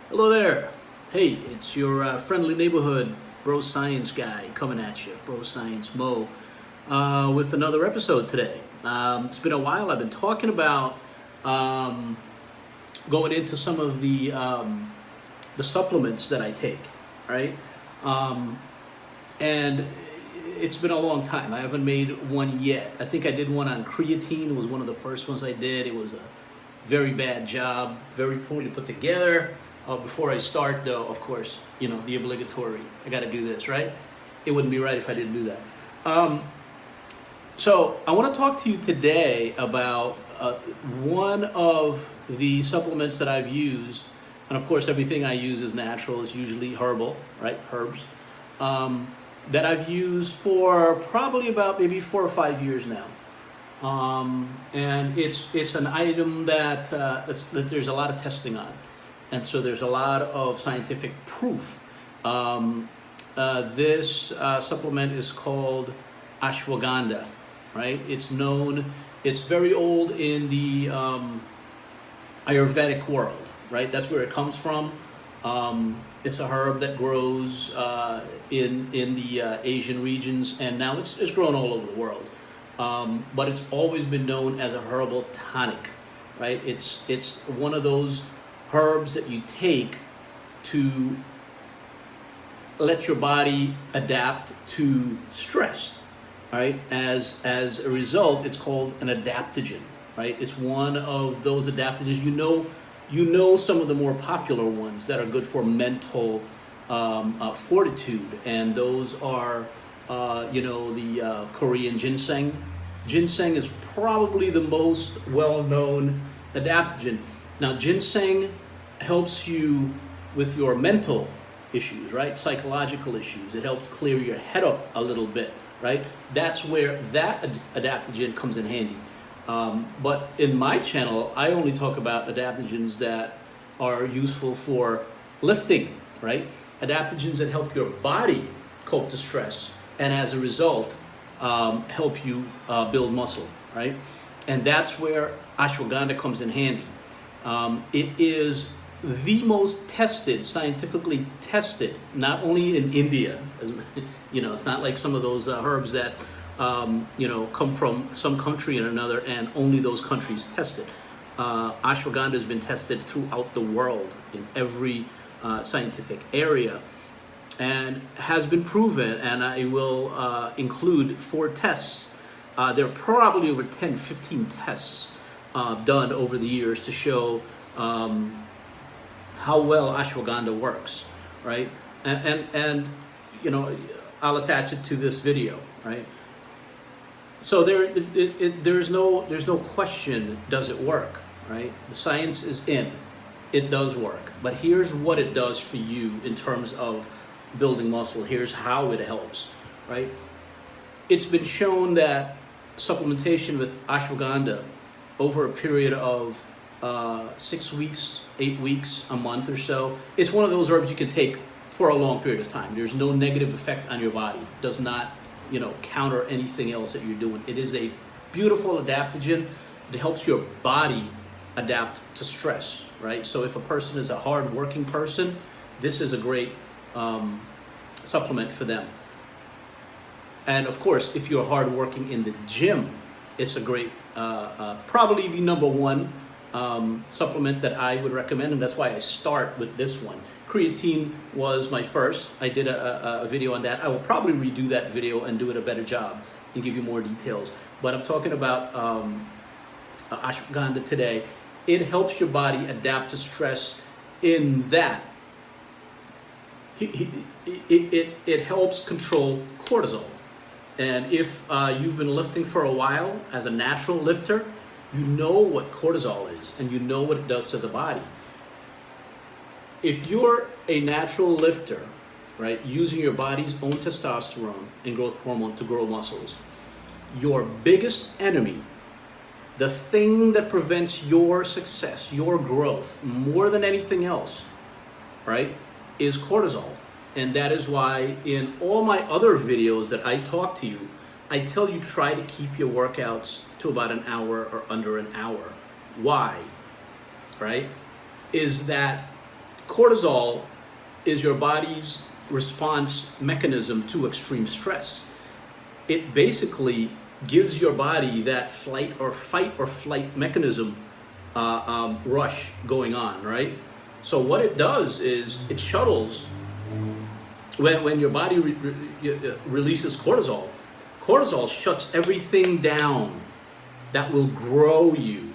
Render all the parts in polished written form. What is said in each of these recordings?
Hello there. Hey, it's your friendly neighborhood bro science guy coming at you, bro science Mo, with another episode today. It's been a while. I've been talking about um, going into some of the supplements that I take, right? Um, and it's been a long time. I haven't made one yet. I think I did one on creatine. It was one of the first ones I did. It was a very bad job, very poorly put together. Before I start, though, of course, the obligatory. I got to do this, right? It wouldn't be right if I didn't do that. Um, so I want to talk to you today about one of the supplements that I've used, and of course, everything I use is natural. It's usually herbal, right? Herbs. Um, that I've used for probably about maybe 4 or 5 years now. And it's an item that there's a lot of testing on, and so there's a lot of scientific proof. This supplement is called ashwagandha, right? It's very old in the Ayurvedic world, right? That's where it comes from. It's a herb that grows in the Asian regions, and now it's grown all over the world. But it's always been known as a herbal tonic, right? It's one of those herbs that you take to let your body adapt to stress, right? As a result, it's called an adaptogen, right? It's one of those adaptogens. You know some of the more popular ones that are good for mental fortitude, and those are the Korean ginseng. Ginseng is probably the most well-known adaptogen. Now, ginseng helps you with your mental issues, right? Psychological issues. It helps clear your head up a little bit, right? That's where that adaptogen comes in handy. But in my channel, I only talk about adaptogens that are useful for lifting, right? Adaptogens that help your body cope to stress, and as a result, help you build muscle, right? And that's where ashwagandha comes in handy. It is the most tested, scientifically tested, not only in India, it's not like some of those herbs that come from some country and another, and only those countries test it. Ashwagandha has been tested throughout the world in every scientific area, and has been proven, and I will include 4 tests. There are probably over 10, 15 tests done over the years to show how well ashwagandha works, right? And I'll attach it to this video, right? So there's no question, does it work, right? The science is in. It does work. But here's what it does for you in terms of building muscle. Here's how it helps, right? It's been shown that supplementation with ashwagandha over a period of 6 weeks, 8 weeks, a month or so, it's one of those herbs you can take for a long period of time. There's no negative effect on your body. It does not counter anything else that you're doing. It is a beautiful adaptogen. It helps your body adapt to stress, right? So if a person is a hard-working person, this is a great supplement for them. And of course, if you're hardworking in the gym, it's a great, probably the number one supplement that I would recommend, and that's why I start with this one. Creatine was my first. I did a video on that. I will probably redo that video and do it a better job and give you more details. But I'm talking about ashwagandha today. It helps your body adapt to stress in that it helps control cortisol. And if you've been lifting for a while as a natural lifter, you know what cortisol is, and you know what it does to the body. If you're a natural lifter, right, using your body's own testosterone and growth hormone to grow muscles, your biggest enemy, the thing that prevents your success, your growth, more than anything else, right, is cortisol. And that is why in all my other videos that I talk to you, I tell you try to keep your workouts to about an hour or under an hour. Why? Right? Is that cortisol is your body's response mechanism to extreme stress. It basically gives your body that fight or flight mechanism rush going on, right? So what it does is it shuttles, when your body releases cortisol, cortisol shuts everything down that will grow you,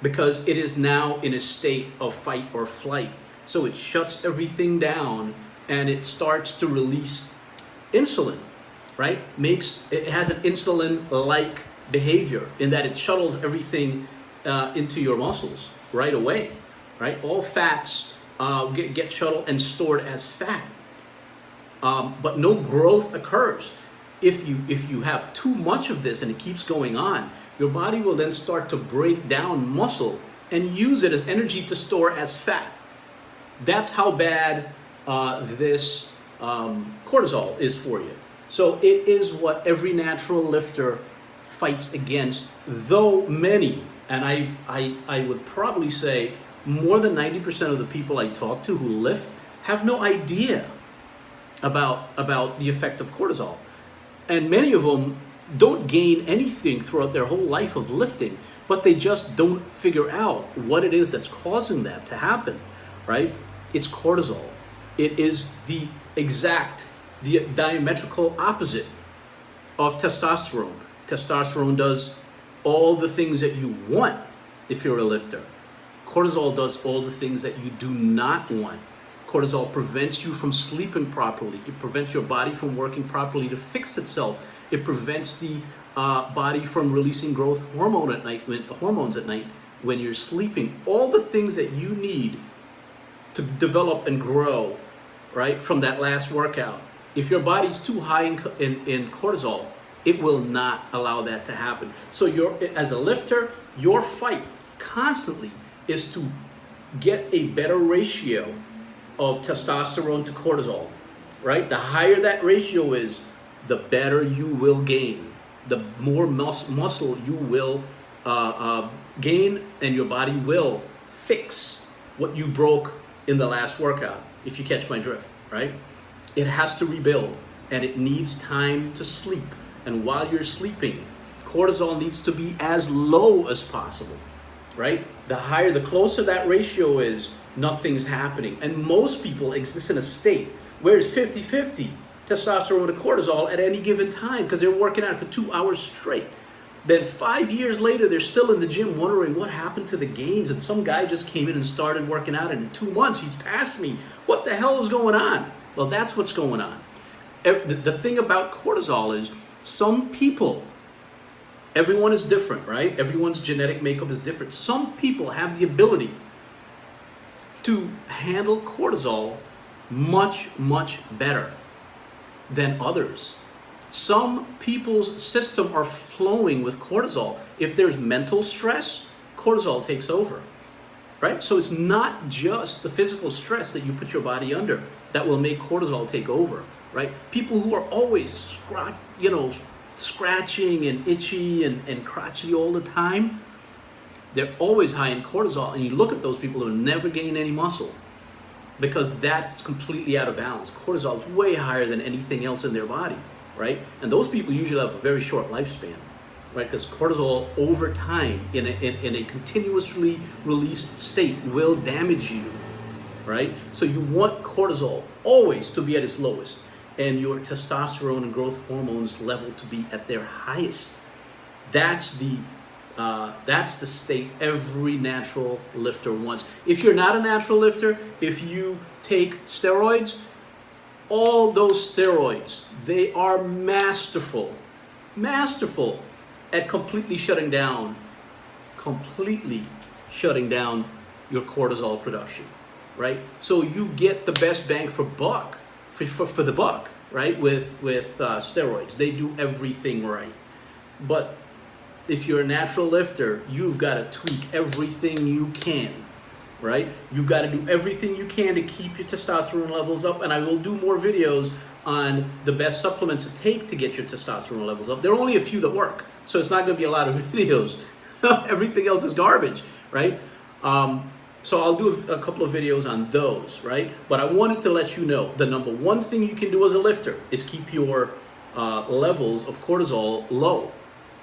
because it is now in a state of fight or flight. So it shuts everything down and it starts to release insulin, right? It has an insulin-like behavior in that it shuttles everything into your muscles right away, right? All fats get shuttled and stored as fat, but no growth occurs. If you have too much of this and it keeps going on, your body will then start to break down muscle and use it as energy to store as fat. That's how bad this cortisol is for you. So it is what every natural lifter fights against, though many, and I would probably say more than 90% of the people I talk to who lift have no idea about the effect of cortisol. And many of them don't gain anything throughout their whole life of lifting, but they just don't figure out what it is that's causing that to happen, right? It's cortisol. It is the diametrical opposite of testosterone. Testosterone does all the things that you want if you're a lifter. Cortisol does all the things that you do not want. Cortisol prevents you from sleeping properly. It prevents your body from working properly to fix itself. It prevents the body from releasing growth hormones at night when you're sleeping. All the things that you need to develop and grow, right, from that last workout. If your body's too high in cortisol, it will not allow that to happen. So as a lifter, your fight constantly is to get a better ratio of testosterone to cortisol, right? The higher that ratio is, the better you will gain. The more muscle you will gain, and your body will fix what you broke in the last workout, if you catch my drift, right? It has to rebuild, and it needs time to sleep. And while you're sleeping, cortisol needs to be as low as possible, right? The closer that ratio is, nothing's happening. And most people exist in a state where it's 50-50 testosterone to cortisol at any given time, because they're working out for 2 hours straight. Then 5 years later, they're still in the gym wondering what happened to the gains. And some guy just came in and started working out, and in 2 months, he's passed me. What the hell is going on? Well, that's what's going on. The thing about cortisol is some people, everyone is different, right? Everyone's genetic makeup is different. Some people have the ability to handle cortisol much, much better than others. Some people's system are flowing with cortisol. If there's mental stress, cortisol takes over, right? So it's not just the physical stress that you put your body under that will make cortisol take over, right? People who are always scratching and itchy and crotchety all the time, they're always high in cortisol. And you look at those people who never gain any muscle, because that's completely out of balance. Cortisol is way higher than anything else in their body, right? And those people usually have a very short lifespan, right? Because cortisol over time in a continuously released state will damage you, right? So you want cortisol always to be at its lowest, and your testosterone and growth hormones level to be at their highest. That's the state every natural lifter wants. If you're not a natural lifter, if you take steroids, all those steroids, they are masterful at completely shutting down your cortisol production, right? So you get the best bang for the buck, right? With steroids, they do everything right. But if you're a natural lifter, you've got to tweak everything you can, right? You've got to do everything you can to keep your testosterone levels up. And I will do more videos on the best supplements to take to get your testosterone levels up. There are only a few that work, so it's not going to be a lot of videos. Everything else is garbage, right? So I'll do a couple of videos on those, right? But I wanted to let you know the number one thing you can do as a lifter is keep your levels of cortisol low,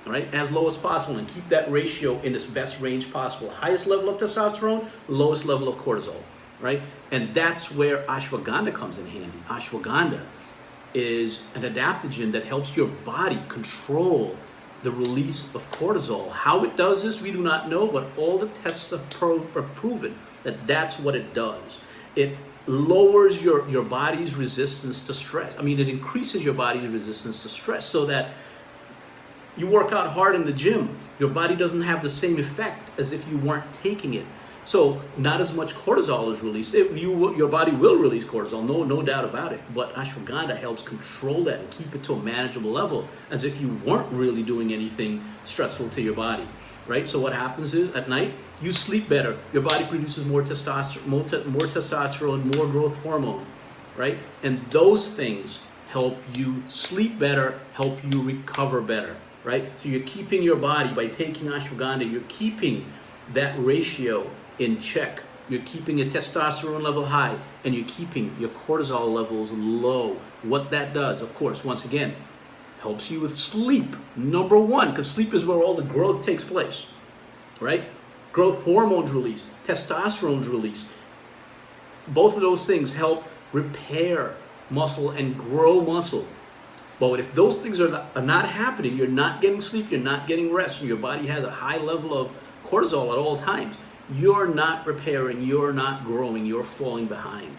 right? As low as possible, and keep that ratio in its best range possible. Highest level of testosterone, lowest level of cortisol, right? And that's where ashwagandha comes in handy. Ashwagandha is an adaptogen that helps your body control the release of cortisol. How it does this, we do not know, but all the tests have proven that that's what it does. It lowers your body's resistance to stress. I mean, it increases your body's resistance to stress, so that you work out hard in the gym, your body doesn't have the same effect as if you weren't taking it. So not as much cortisol is released. Your body will release cortisol, no doubt about it. But ashwagandha helps control that and keep it to a manageable level, as if you weren't really doing anything stressful to your body, right? So what happens is at night you sleep better. Your body produces more testosterone, more growth hormone, right? And those things help you sleep better, help you recover better, right? So you're keeping your body, by taking ashwagandha, you're keeping that ratio in check. You're keeping your testosterone level high, and you're keeping your cortisol levels low. What that does, of course, once again, helps you with sleep. Number one, because sleep is where all the growth takes place, right? Growth hormones release, testosterone's released. Both of those things help repair muscle and grow muscle. But if those things are not happening, you're not getting sleep, you're not getting rest, and your body has a high level of cortisol at all times, you're not repairing, you're not growing, you're falling behind,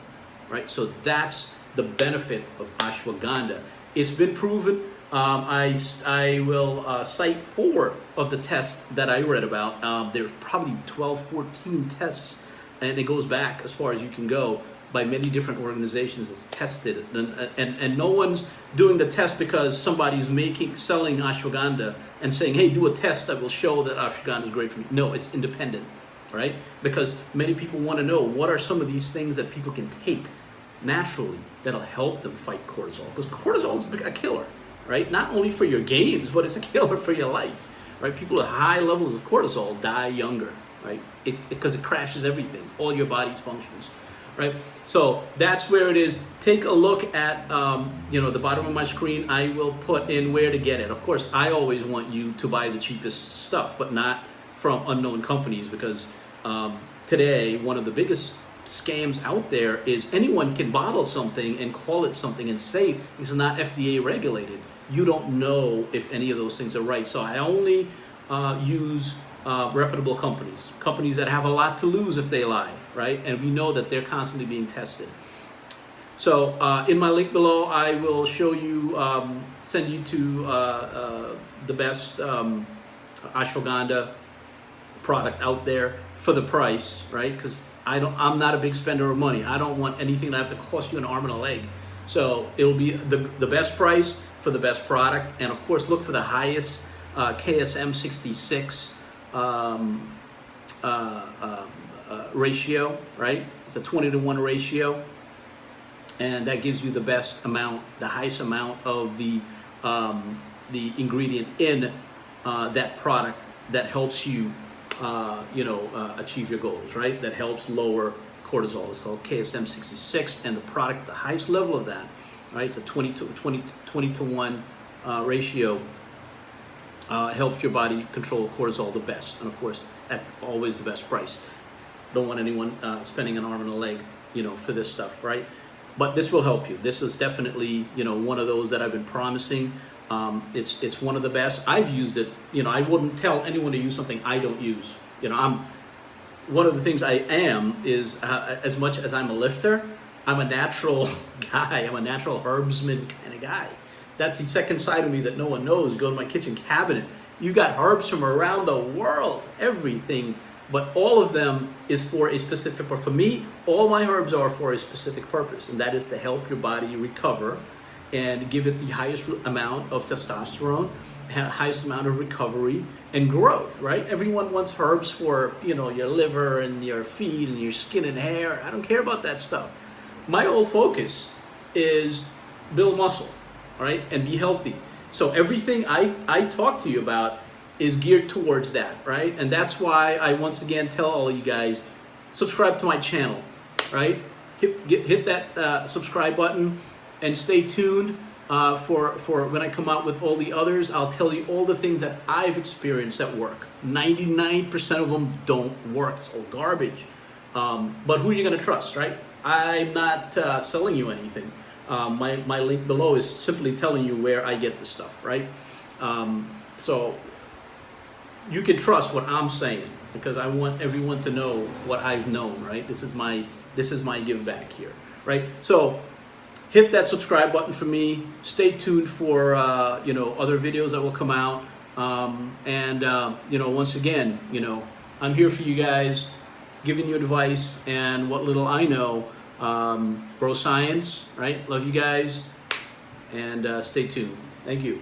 right? So that's the benefit of ashwagandha. It's been proven. I will cite 4 of the tests that I read about. There's probably 12, 14 tests, and it goes back as far as you can go, by many different organizations that's tested, and no one's doing the test because somebody's selling ashwagandha and saying, hey, do a test that will show that ashwagandha is great for me. No, it's independent, right? Because many people want to know, what are some of these things that people can take naturally that'll help them fight cortisol? Because cortisol is a killer, right? Not only for your games, but it's a killer for your life, right? People with high levels of cortisol die younger, right? Because it crashes everything, all your body's functions, right? So that's where it is. Take a look at the bottom of my screen. I will put in where to get it. Of course, I always want you to buy the cheapest stuff, but not from unknown companies, because today one of the biggest scams out there is anyone can bottle something and call it something and say it's not FDA regulated. You don't know if any of those things are right. So I only use reputable companies that have a lot to lose if they lie, right? And we know that they're constantly being tested. So in my link below, I will show you, send you to the best ashwagandha product out there for the price, right? Because I'm not a big spender of money. I don't want anything that have to cost you an arm and a leg. So it will be the best price for the best product, and of course look for the highest KSM 66 ratio, right? It's a 20-to-1 ratio, and that gives you the best amount, the highest amount of the ingredient in that product that helps you, achieve your goals, right? That helps lower cortisol. It's called KSM 66, and the product, the highest level of that, right? It's a 20-to-1 ratio. Helps your body control cortisol the best, and of course at always the best price. Don't want anyone spending an arm and a leg, for this stuff, right? But this will help you. This is definitely, one of those that I've been promising. It's one of the best. I've used it. I wouldn't tell anyone to use something I don't use. One of the things I am is, as much as I'm a lifter, I'm a natural guy. I'm a natural herbsman kind of guy. That's the second side of me that no one knows. You go to my kitchen cabinet, you got herbs from around the world, everything, but all of them is for a specific, but for me, all my herbs are for a specific purpose, and that is to help your body recover and give it the highest amount of testosterone, highest amount of recovery and growth, right? Everyone wants herbs for, your liver and your feet and your skin and hair. I don't care about that stuff. My whole focus is build muscle, right, and be healthy. So everything I talk to you about is geared towards that, right? And that's why I once again tell all of you guys, subscribe to my channel, right? Hit that subscribe button and stay tuned for when I come out with all the others. I'll tell you all the things that I've experienced that work. 99% of them don't work. It's all garbage. But who are you going to trust, right? I'm not selling you anything. My link below is simply telling you where I get the stuff, right? So you can trust what I'm saying, because I want everyone to know what I've known, right? This is my give back here, right? So hit that subscribe button for me. Stay tuned for other videos that will come out. Once again, I'm here for you guys, giving you advice and what little I know. Bro science, right? Love you guys, and stay tuned. Thank you.